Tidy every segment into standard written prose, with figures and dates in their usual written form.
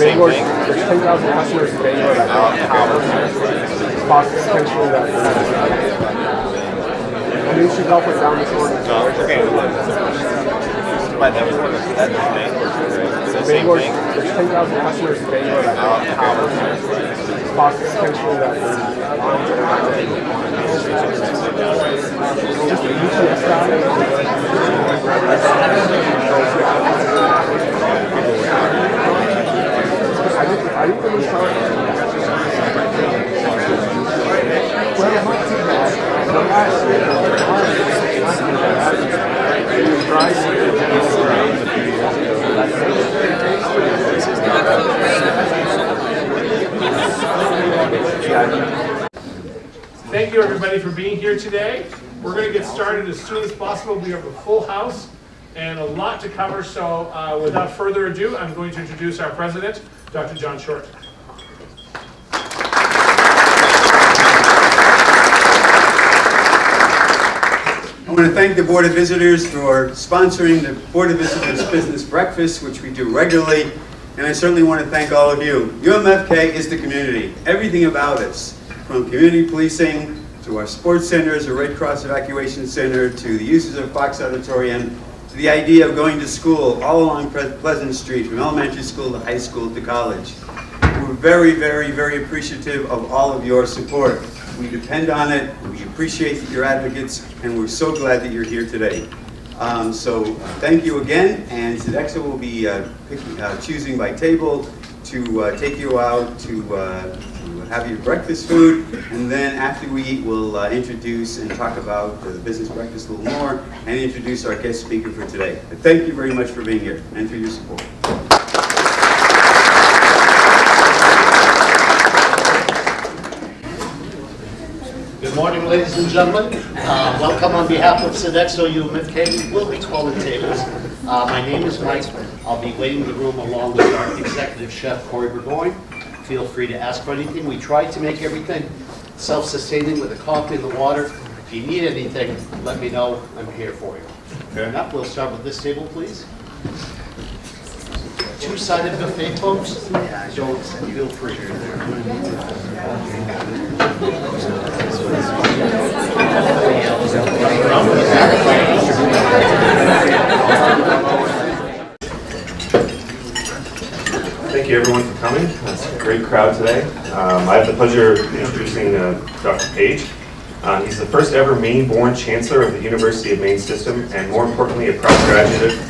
Bangor, there's 10,000 customers in Bangor that know how it's possible potentially that and you should help us down this morning. Bangor, there's 10,000 customers in Bangor that know how it's possible potentially that just a UTS guy. I think it was fun. Well, not too bad. The last year, it was dry. Thank you everybody for being here today. We're going to get started as soon as possible. We have a full house and a lot to cover, so without further ado, I'm going to introduce our president, Dr. John Short. I want to thank the Board of Visitors for sponsoring the Board of Visitors Business Breakfast, which we do regularly, and I certainly want to thank all of you. UMFK is the community, everything about us, from community policing to our sports centers, our Red Cross Evacuation Center, to the uses of Fox Auditorium, to the idea of going to school all along Pleasant Street, from elementary school to high school to college. We're very, very, very appreciative of all of your support. We depend on it, we appreciate that you're advocates, and we're so glad that you're here today. So thank you again, and Sodexo will be choosing by table to take you out to have your breakfast food, and then after we eat, we'll introduce and talk about the business breakfast a little more, and introduce our guest speaker for today. But thank you very much for being here, and for your support. Good morning, ladies and gentlemen. Welcome on behalf of Sodexo UMFK. We will be calling tables. My name is Mike. I'll be waiting the room along with our executive chef, Corey Burgoyne. Feel free to ask for anything. We try to make everything self-sustaining with the coffee and the water. If you need anything, let me know. I'm here for you. Fair enough. We'll start with this table, please. Two-sided buffet, folks. Don't feel free. Thank you everyone for coming. It's a great crowd today. I have the pleasure of introducing Dr. Page. He's the first ever Maine-born Chancellor of the University of Maine System, and more importantly, a proud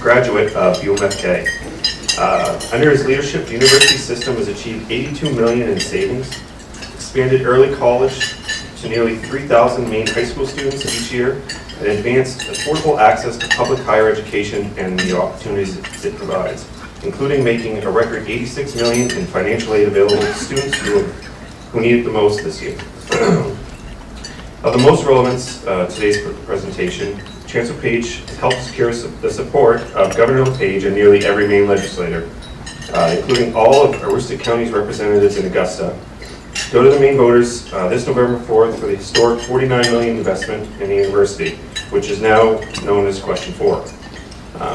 graduate of UMFK. Under his leadership, the university system has achieved $82 million in savings, expanded early college to nearly 3,000 Maine high school students each year, and advanced affordable access to public higher education and the opportunities it provides, including making a record $86 million in financial aid available to students who need it the most this year. Of the most relevance to today's presentation, Chancellor Page helped secure the support of Governor LePage and nearly every Maine legislator, including all of Aroostook County's representatives in Augusta, go to the Maine voters this November 4th for the historic $49 million investment in the university, which is now known as Question 4.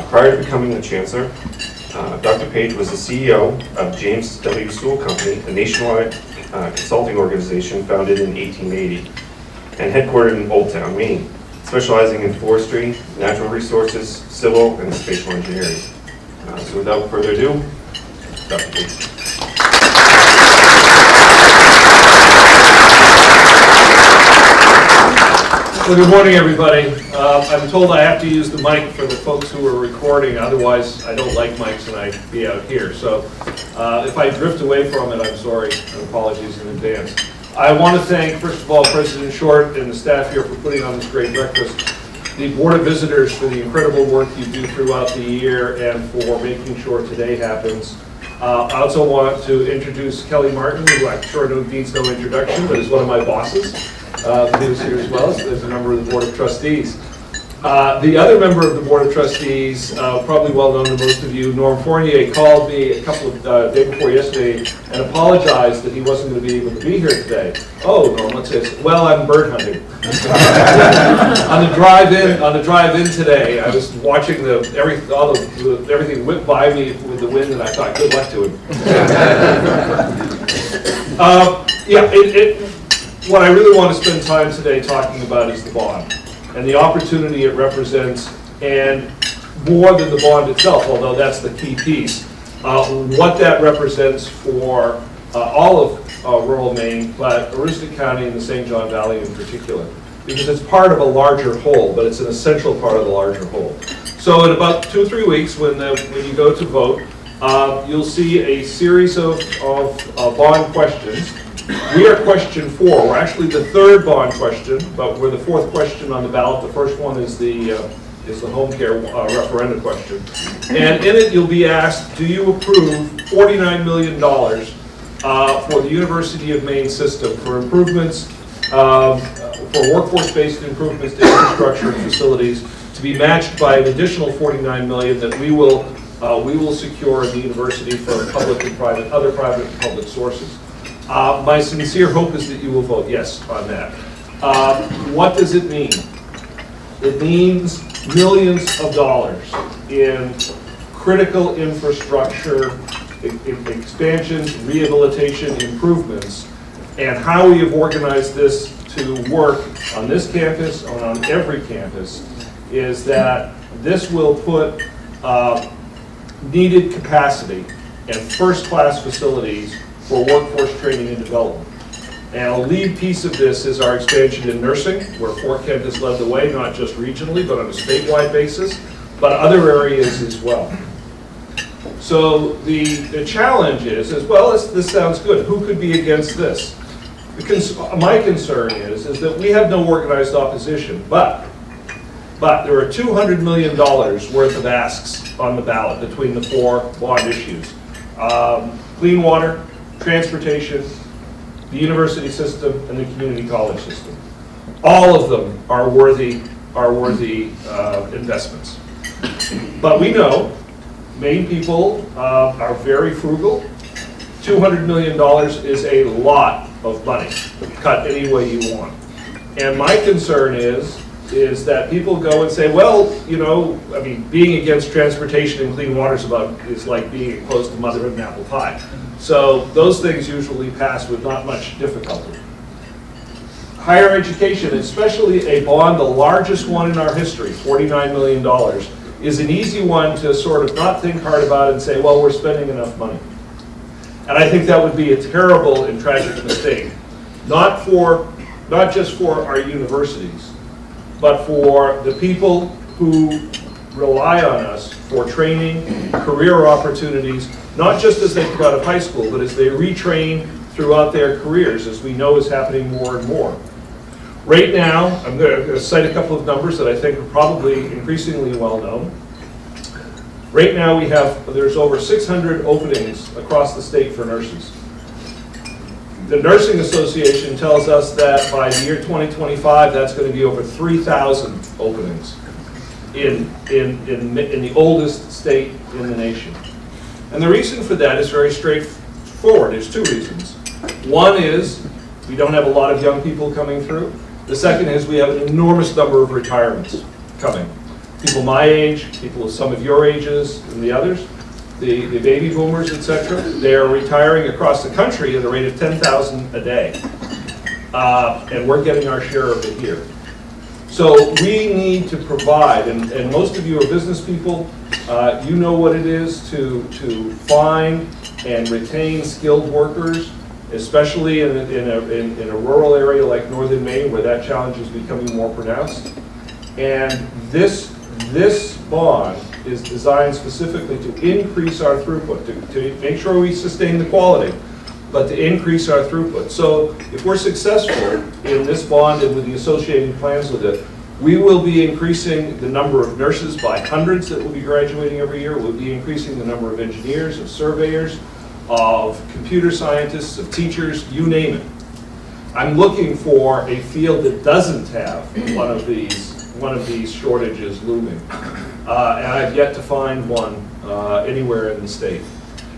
Prior to becoming the Chancellor, Dr. Page was the CEO of James W. Sewell Company, a nationwide consulting organization founded in 1880 and headquartered in Old Town, Maine, specializing in forestry, natural resources, civil, and spatial engineering. So without further ado, Dr. Page. Well, good morning, everybody. I'm told I have to use the mic for the folks who are recording, otherwise I don't like mics and I'd be out here. So if I drift away from it, I'm sorry, and apologies in advance. I want to thank, first of all, President Short and the staff here for putting on this great breakfast, the Board of Visitors for the incredible work you do throughout the year and for making sure today happens. I also want to introduce Kelly Martin, who I'm sure needs no introduction, but is one of my bosses. Who's here as well, so there's a member of the Board of Trustees. The other member of the Board of Trustees, probably well known to most of you, Norm Fournier, called me a couple of day before yesterday and apologized that he wasn't going to be able to be here today. Oh, Norm, what's this? Well, I'm bird hunting. On the drive-in today, I was watching everything whip by me with the wind, and I thought, good luck to him. What I really want to spend time today talking about is the bond and the opportunity it represents, and more than the bond itself, although that's the key piece, what that represents for all of rural Maine, but Aroostook County and the St. John Valley in particular, because it's part of a larger whole, but it's an essential part of the larger whole. So in about 2 or 3 weeks, when you go to vote, you'll see a series of bond questions. We are question 4. We're actually the 3rd bond question, but we're the 4th question on the ballot. The first one is the home care referendum question. And in it, you'll be asked, do you approve $49 million for the University of Maine system for improvements, for workforce-based improvements to infrastructure and facilities, to be matched by an additional $49 million that we will secure in the university from public and private, other private and public sources. My sincere hope is that you will vote yes on that. What does it mean? It means millions of dollars in critical infrastructure, expansions, rehabilitation, improvements, and how we have organized this to work on this campus, on every campus, is that this will put needed capacity and first-class facilities for workforce training and development. And a lead piece of this is our expansion in nursing, where Fort Kent has led the way, not just regionally, but on a statewide basis, but other areas as well. So the challenge is well, this sounds good. Who could be against this? My concern is that we have no organized opposition, but there are $200 million worth of asks on the ballot between the 4 bond issues. Clean water, transportation, the university system, and the community college system. All of them are worthy investments. But we know Maine people are very frugal. $200 million is a lot of money, cut any way you want. And my concern is that people go and say, well, being against transportation and clean water is like being opposed to mother and apple pie. So those things usually pass with not much difficulty. Higher education, especially a bond, the largest one in our history, $49 million, is an easy one to sort of not think hard about and say, well, we're spending enough money. And I think that would be a terrible and tragic mistake, not just for our universities, but for the people who rely on us for training, career opportunities, not just as they come out of high school, but as they retrain throughout their careers, as we know is happening more and more. Right now, I'm going to cite a couple of numbers that I think are probably increasingly well known. Right now there's over 600 openings across the state for nurses. The Nursing Association tells us that by the year 2025, that's going to be over 3,000 openings in the oldest state in the nation. And the reason for that is very straightforward. There's 2 reasons. One is we don't have a lot of young people coming through. The second is we have an enormous number of retirements coming. People my age, people of some of your ages and the others, the baby boomers, etc. They are retiring across the country at a rate of 10,000 a day. And we're getting our share of it here. So we need to provide, and most of you are business people, you know what it is to find and retain skilled workers, especially in a rural area like northern Maine, where that challenge is becoming more pronounced. And this bond is designed specifically to increase our throughput, to make sure we sustain the quality, but to increase our throughput. So if we're successful in this bond and with the associated plans with it, we will be increasing the number of nurses by hundreds that will be graduating every year. We'll be increasing the number of engineers, of surveyors, of computer scientists, of teachers, you name it. I'm looking for a field that doesn't have one of these one of these shortages looming. And I've yet to find one anywhere in the state.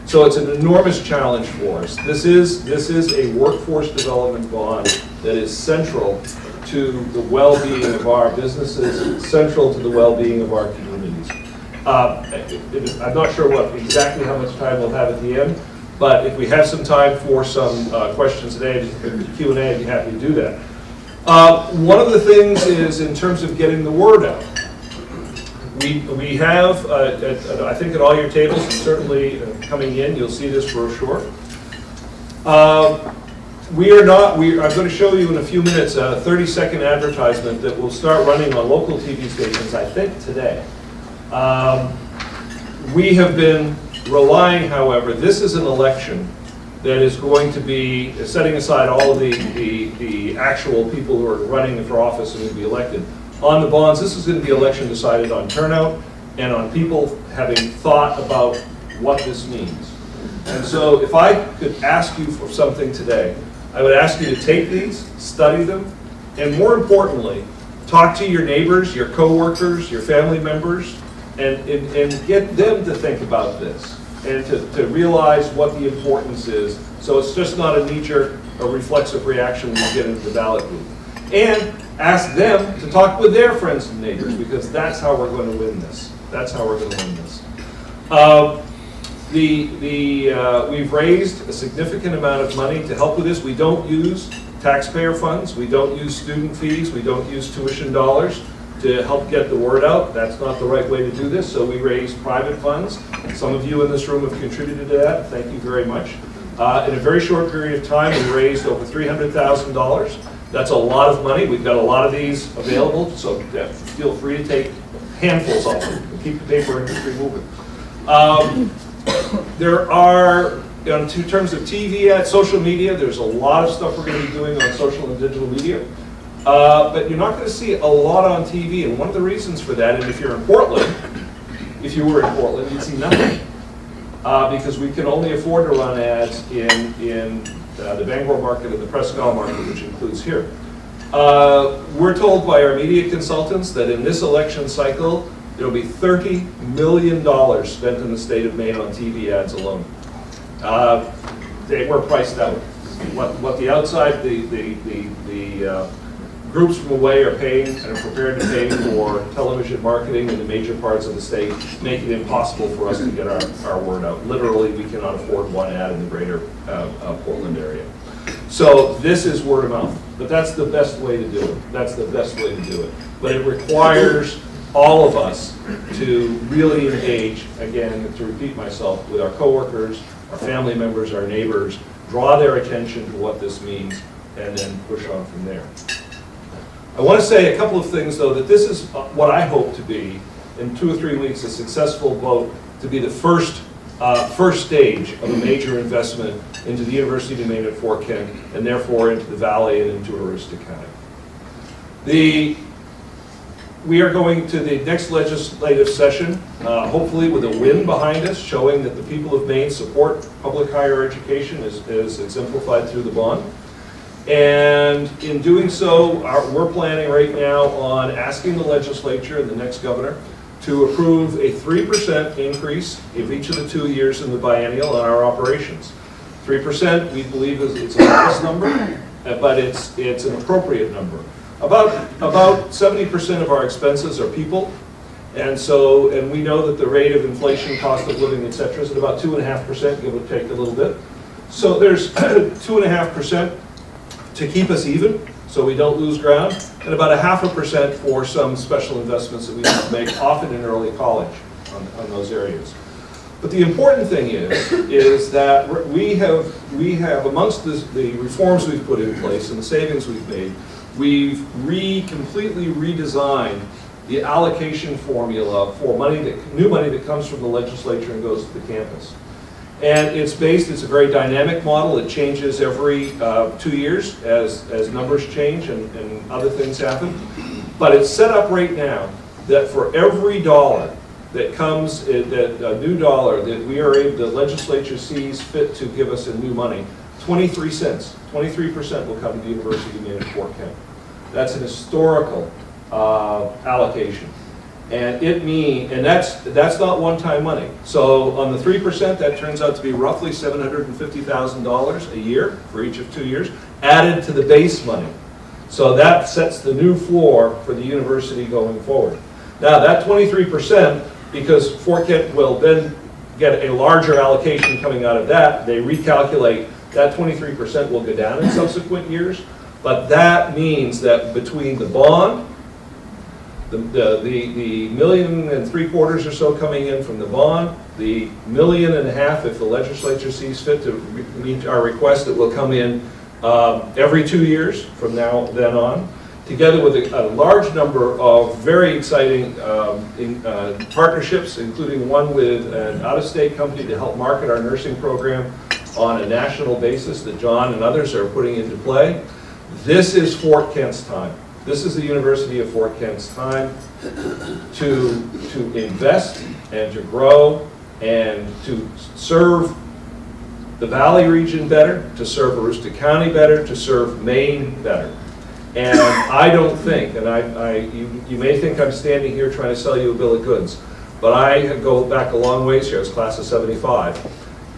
So it's an enormous challenge for us. This is a workforce development bond that is central to the well-being of our businesses, central to the well-being of our communities. I'm not sure exactly how much time we'll have at the end, but if we have some time for some questions today, Q&A, I'd be happy to do that. One of the things is in terms of getting the word out. We have, I think at all your tables, and certainly coming in, you'll see this brochure. I'm going to show you in a few minutes a 30-second advertisement that will start running on local TV stations, I think, today. We have been relying, however, this is an election that is going to be, setting aside all of the actual people who are running for office and will be elected, on the bonds. This is going to be election decided on turnout and on people having thought about what this means. And so if I could ask you for something today, I would ask you to take these, study them, and more importantly, talk to your neighbors, your coworkers, your family members, and get them to think about this and to realize what the importance is. So it's just not a knee-jerk or reflexive reaction when you get into the ballot booth. And ask them to talk with their friends and neighbors, because that's how we're going to win this. That's how we're going to win this. We've raised a significant amount of money to help with this. We don't use taxpayer funds. We don't use student fees. We don't use tuition dollars to help get the word out. That's not the right way to do this. So we raise private funds. Some of you in this room have contributed to that. Thank you very much. In a very short period of time, we raised over $300,000. That's a lot of money. We've got a lot of these available, so feel free to take handfuls of them and keep the paper industry moving. There are, in terms of TV ads, social media, there's a lot of stuff we're going to be doing on social and digital media. But you're not going to see a lot on TV, and one of the reasons for that, and if you're in Portland, if you were in Portland, you'd see nothing. Because we can only afford to run ads in the Bangor market and the Presque Isle market, which includes here. We're told by our media consultants that in this election cycle, there will be $30 million spent in the state of Maine on TV ads alone. They were priced out. What the outside, the groups from away are paying and are prepared to pay for television marketing in the major parts of the state make it impossible for us to get our word out. Literally, we cannot afford one ad in the greater Portland area. So this is word of mouth, but that's the best way to do it. That's the best way to do it. But it requires all of us to really engage, again, to repeat myself, with our coworkers, our family members, our neighbors, draw their attention to what this means, and then push on from there. I want to say a couple of things, though, that this is what I hope to be, in 2 or 3 weeks, a successful vote to be the first stage of a major investment into the University of Maine at Fort Kent, and therefore into the Valley and into Aroostook County. We are going to the next legislative session, hopefully with a win behind us, showing that the people of Maine support public higher education as exemplified through the bond. And in doing so, we're planning right now on asking the legislature and the next governor to approve a 3% increase of each of the 2 years in the biennial on our operations. 3%, we believe, it's a modest number, but it's an appropriate number. About 70% of our expenses are people, and we know that the rate of inflation, cost of living, et cetera, is at about 2.5%, give or take a little bit. So there's 2.5% to keep us even, so we don't lose ground, and about 0.5% for some special investments that we need to make, often in early college, on those areas. But the important thing is that we have amongst the reforms we've put in place and the savings we've made, we've completely redesigned the allocation formula for new money that comes from the legislature and goes to the campus. And it's a very dynamic model. It changes every 2 years as numbers change and other things happen. But it's set up right now that for every dollar that comes, a new dollar that the legislature sees fit to give us in new money, 23 cents, 23% will come to the University of Maine at Fort Kent. That's an historical allocation. And that's not one-time money. So on the 3%, that turns out to be roughly $750,000 a year for each of 2 years, added to the base money. So that sets the new floor for the university going forward. Now that 23%, because Fort Kent will then get a larger allocation coming out of that, they recalculate, that 23% will go down in subsequent years, but that means that between the bond, the $1.75 million or so coming in from the bond, the $1.5 million if the legislature sees fit to meet our request that will come in every 2 years from then on, together with a large number of very exciting partnerships, including one with an out-of-state company to help market our nursing program on a national basis that John and others are putting into play. This is Fort Kent's time. This is the University of Fort Kent's time to invest and to grow and to serve the Valley region better, to serve Aroostook County better, to serve Maine better. And I don't think, and you may think I'm standing here trying to sell you a bill of goods, but I go back a long ways here. I was class of '75.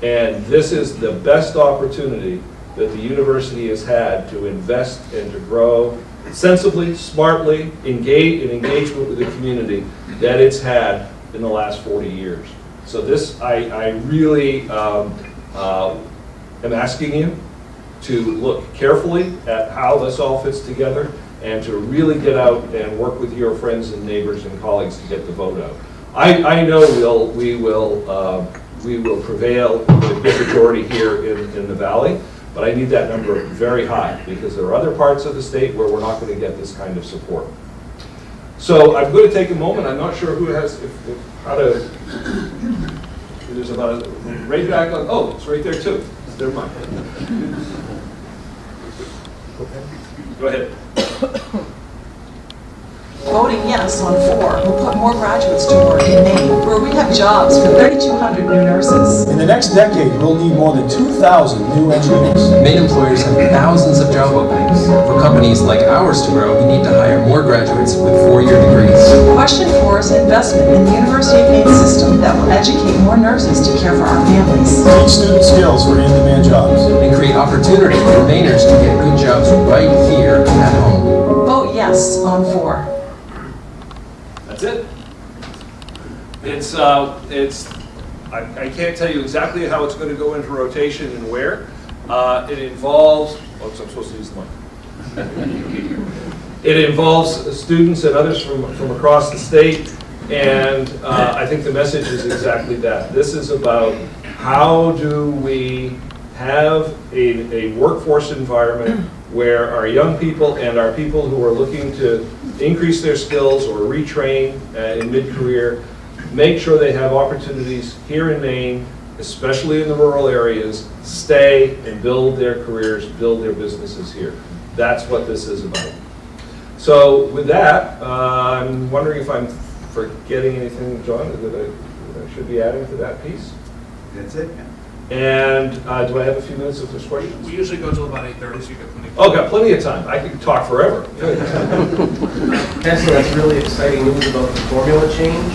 And this is the best opportunity that the university has had to invest and to grow sensibly, smartly, in engagement with the community that it's had in the last 40 years. So this, I really am asking you to look carefully at how this all fits together and to really get out and work with your friends and neighbors and colleagues to get the vote out. I know we will prevail with a good majority here in the Valley, but I need that number very high because there are other parts of the state where we're not going to get this kind of support. So I'm going to take a moment. I'm not sure who has, how to, there's about a, right back on, oh, it's right there too. Never mind. Go ahead. Voting yes on 4 will put more graduates to work in Maine, where we have jobs for 3,200 new nurses. In the next decade, we'll need more than 2,000 new engineers. Maine employers have thousands of job openings. For companies like ours to grow, we need to hire more graduates with 4-year degrees. Question 4 is investment in the University of Maine system that will educate more nurses to care for our families. Teach student skills for in-demand jobs. And create opportunity for Mainers to get good jobs right here at home. Vote yes on 4. That's it. I can't tell you exactly how it's going to go into rotation and where. It involves, oops, I'm supposed to use the mic. It involves students and others from across the state, and I think the message is exactly that. This is about how do we have a workforce environment where our young people and our people who are looking to increase their skills or retrain in mid-career, make sure they have opportunities here in Maine, especially in the rural areas, stay and build their careers, build their businesses here. That's what this is about. So with that, I'm wondering if I'm forgetting anything, John, that I should be adding to that piece? That's it. And do I have a few minutes if there's questions? We usually go till about 8:30, so you got plenty of time. Oh, got plenty of time. I can talk forever. Chancellor, that's really exciting news about the formula change.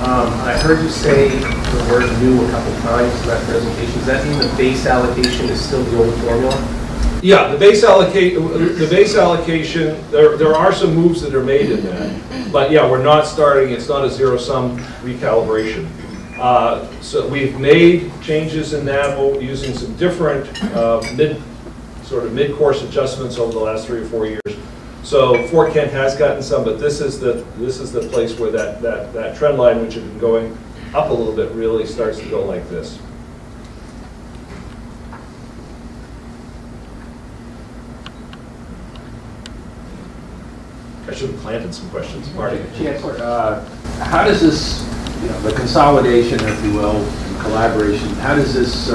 I heard you say the word new a couple times in that presentation. Does that mean the base allocation is still the old formula? Yeah, the base allocation, there are some moves that are made in that. But yeah, we're not starting, it's not a zero-sum recalibration. So we've made changes in that using some different mid-course adjustments over the last 3 or 4 years. So Fort Kent has gotten some, but this is the place where that trend line, which had been going up a little bit, really starts to go like this. I should have planted some questions. Marty. Chancellor, how does this, the consolidation, if you will, and collaboration, how does this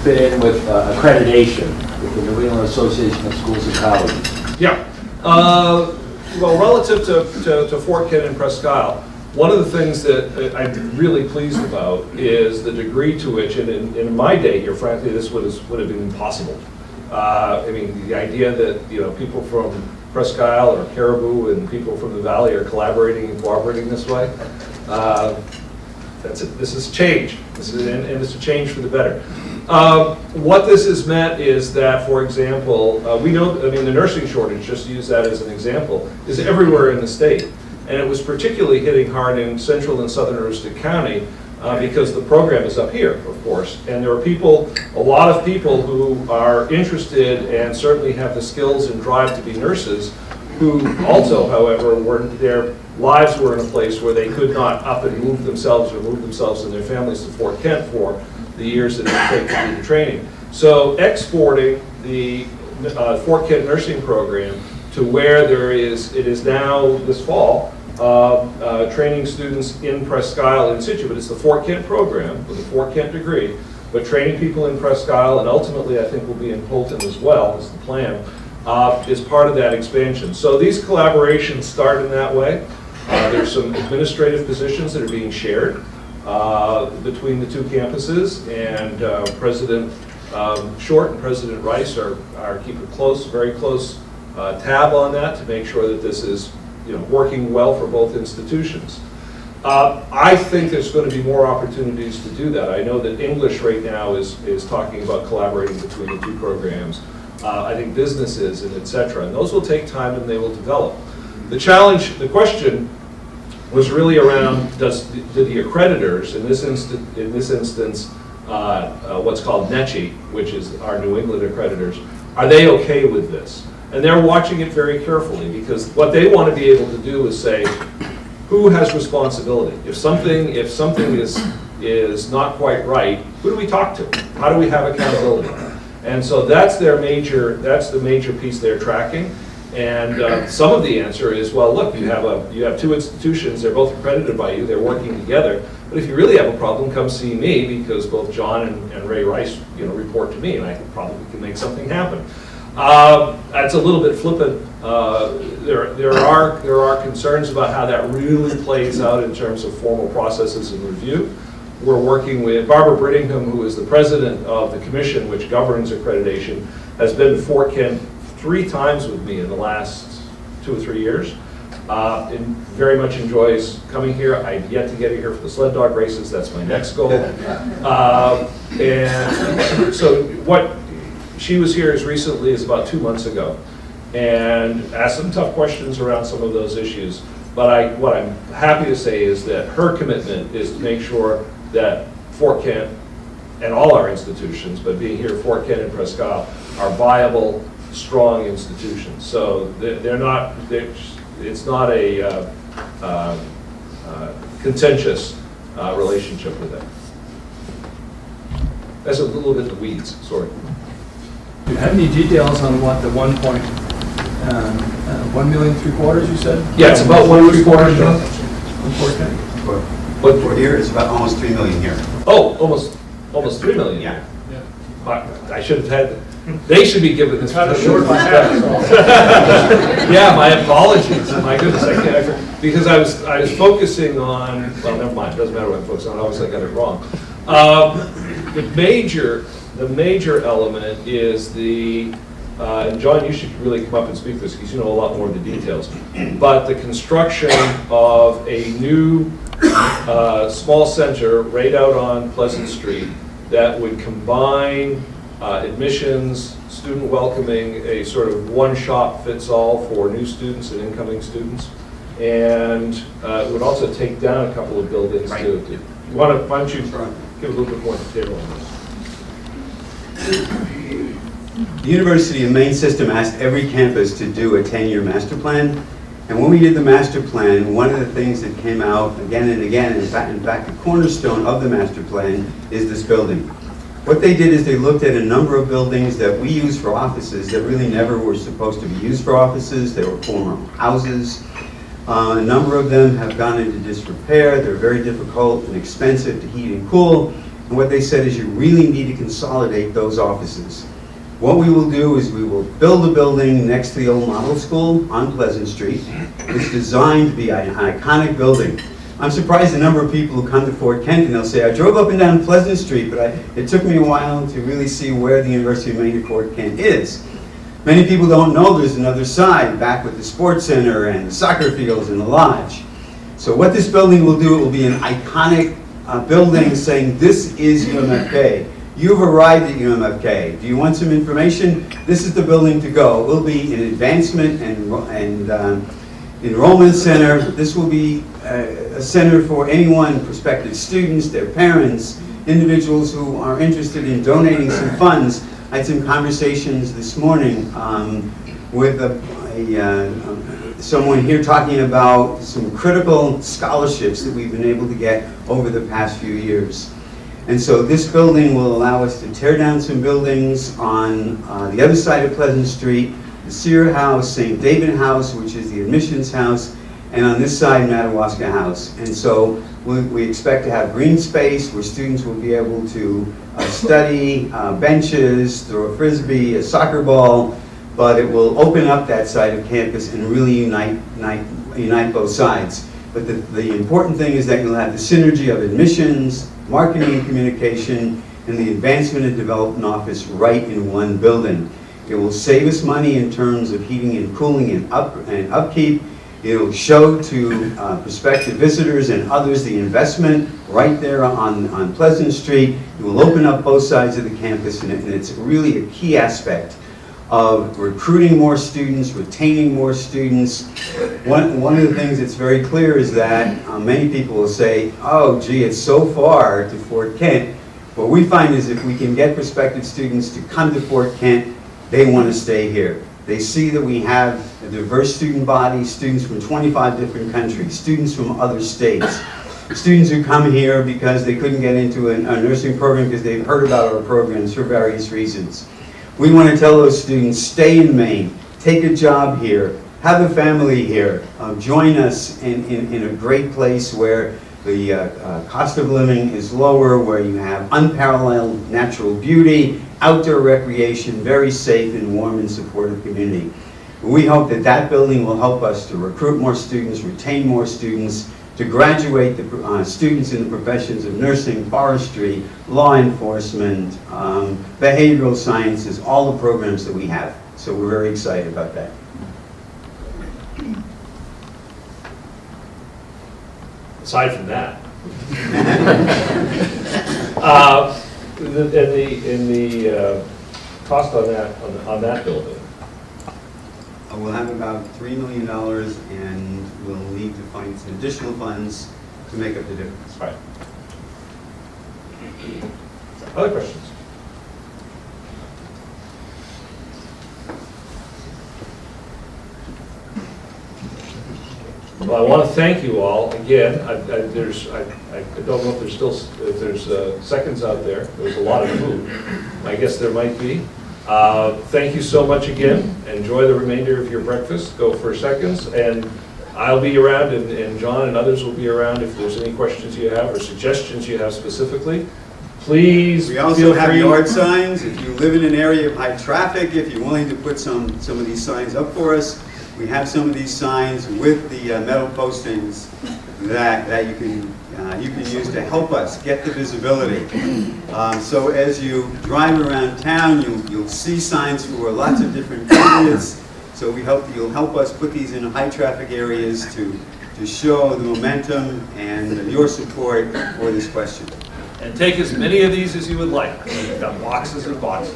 fit in with accreditation with the New England Association of Schools and Colleges? Yeah. Well, relative to Fort Kent and Presque Isle, one of the things that I'm really pleased about is the degree to which, and in my day here, frankly, this would have been impossible. I mean, the idea that people from Presque Isle or Caribou and people from the valley are collaborating and cooperating this way. That's it. This is change. And it's a change for the better. What this has meant is that, for example, we know, I mean, the nursing shortage, just to use that as an example, is everywhere in the state. And it was particularly hitting hard in central and southern Aroostook County because the program is up here, of course. And there are people, a lot of people who are interested and certainly have the skills and drive to be nurses, who also, however, their lives were in a place where they could not up and move themselves or move themselves and their families to Fort Kent for the years that it would take to do the training. So exporting the Fort Kent nursing program to where it is now this fall, training students in Presque Isle in situ, but it's the Fort Kent program with a Fort Kent degree, but training people in Presque Isle, and ultimately I think will be in Polton as well, is the plan, is part of that expansion. So these collaborations start in that way. There's some administrative positions that are being shared between the two campuses, and President Short and President Rice are keeping very close tab on that to make sure that this is working well for both institutions. I think there's going to be more opportunities to do that. I know that English right now is talking about collaborating between the two programs. I think businesses and et cetera, and those will take time and they will develop. The challenge, the question was really around, do the accreditors, in this instance, what's called NECHI, which is our New England accreditors, are they okay with this? And they're watching it very carefully, because what they want to be able to do is say, who has responsibility? If something is not quite right, who do we talk to? How do we have accountability? And so that's the major piece they're tracking. And some of the answer is, well, look, you have two institutions, they're both accredited by you, they're working together, but if you really have a problem, come see me, because both John and Ray Rice report to me, and I probably can make something happen. That's a little bit flippant. There are concerns about how that really plays out in terms of formal processes and review. We're working with Barbara Brittingham, who is the president of the commission which governs accreditation, has been to Fort Kent 3 times with me in the last 2 or 3 years, and very much enjoys coming here. I've yet to get here for the sled dog races. That's my next goal. And so she was here as recently as about 2 months ago and asked some tough questions around some of those issues. But what I'm happy to say is that her commitment is to make sure that Fort Kent and all our institutions, but being here, Fort Kent and Presque Isle, are viable, strong institutions. So it's not a contentious relationship with them. That's a little bit the weeds, sorry. Do you have any details on what the 1.3 million you said? Yeah, it's about 1.75 million. For here, it's about almost 3 million here. Oh, almost 3 million. Yeah. I should have had. They should be given this. Kind of short by half. Yeah, my apologies. My goodness, I can't. Because I was focusing on. Well, never mind. It doesn't matter what I'm focusing on. Obviously, I got it wrong. The major element is the. And John, you should really come up and speak to this because you know a lot more of the details. But the construction of a new small center right out on Pleasant Street that would combine admissions, student welcoming, a sort of one-shop-fits-all for new students and incoming students, and it would also take down a couple of buildings too. Why don't you give a little bit more detail on this? The University of Maine system asked every campus to do a 10-year master plan. And when we did the master plan, one of the things that came out again and again, in fact, the cornerstone of the master plan is this building. What they did is they looked at a number of buildings that we use for offices that really never were supposed to be used for offices. They were former houses. A number of them have gone into disrepair. They're very difficult and expensive to heat and cool. And what they said is you really need to consolidate those offices. What we will do is we will build a building next to the old model school on Pleasant Street. It's designed to be an iconic building. I'm surprised the number of people who come to Fort Kent and they'll say, I drove up and down Pleasant Street, but it took me a while to really see where the University of Maine at Fort Kent is. Many people don't know there's another side back with the sports center and the soccer fields and the lodge. So what this building will do, it will be an iconic building saying, this is UMFK. You've arrived at UMFK. Do you want some information? This is the building to go. It will be an advancement and enrollment center. This will be a center for anyone, prospective students, their parents, individuals who are interested in donating some funds. I had some conversations this morning with someone here talking about some critical scholarships that we've been able to get over the past few years. And so this building will allow us to tear down some buildings on the other side of Pleasant Street, the Sear House, St. David House, which is the admissions house, and on this side, Madawaska House. And so we expect to have green space where students will be able to study, benches, throw a frisbee, a soccer ball, but it will open up that side of campus and really unite both sides. But the important thing is that you'll have the synergy of admissions, marketing and communication, and the advancement and development office right in one building. It will save us money in terms of heating and cooling and upkeep. It will show to prospective visitors and others the investment right there on Pleasant Street. It will open up both sides of the campus, and it's really a key aspect of recruiting more students, retaining more students. One of the things that's very clear is that many people will say, oh gee, it's so far to Fort Kent. What we find is if we can get prospective students to come to Fort Kent, they want to stay here. They see that we have a diverse student body, students from 25 different countries, students from other states, students who come here because they couldn't get into a nursing program because they've heard about our programs for various reasons. We want to tell those students, stay in Maine, take a job here, have a family here, join us in a great place where the cost of living is lower, where you have unparalleled natural beauty, outdoor recreation, very safe and warm and supportive community. We hope that that building will help us to recruit more students, retain more students, to graduate the students in the professions of nursing, forestry, law enforcement, behavioral sciences, all the programs that we have. So we're very excited about that. Aside from that, in the cost on that building, We'll have about $3 million, and we'll need to find some additional funds to make up the difference. Right. Other questions? Well, I want to thank you all again. I don't know if there's seconds out there. There's a lot of food. I guess there might be. Thank you so much again. Enjoy the remainder of your breakfast. Go for seconds, and I'll be around, and John and others will be around if there's any questions you have or suggestions you have specifically. Please we also have yard signs. If you live in an area of high traffic, if you're willing to put some of these signs up for us, we have some of these signs with the metal postings that you can use to help us get the visibility. So as you drive around town, you'll see signs for lots of different periods. So we hope that you'll help us put these in high traffic areas to show the momentum and your support for this question. And take as many of these as you would like. We've got boxes and boxes.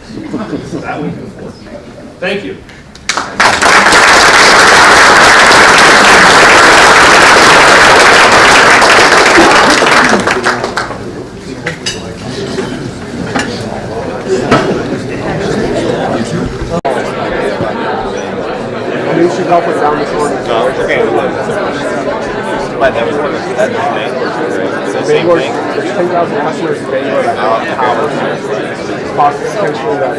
That we can afford. Thank you. You should help us down this one. Bangor, there's 10,000 customers in Bangor that have power. It's possible potentially that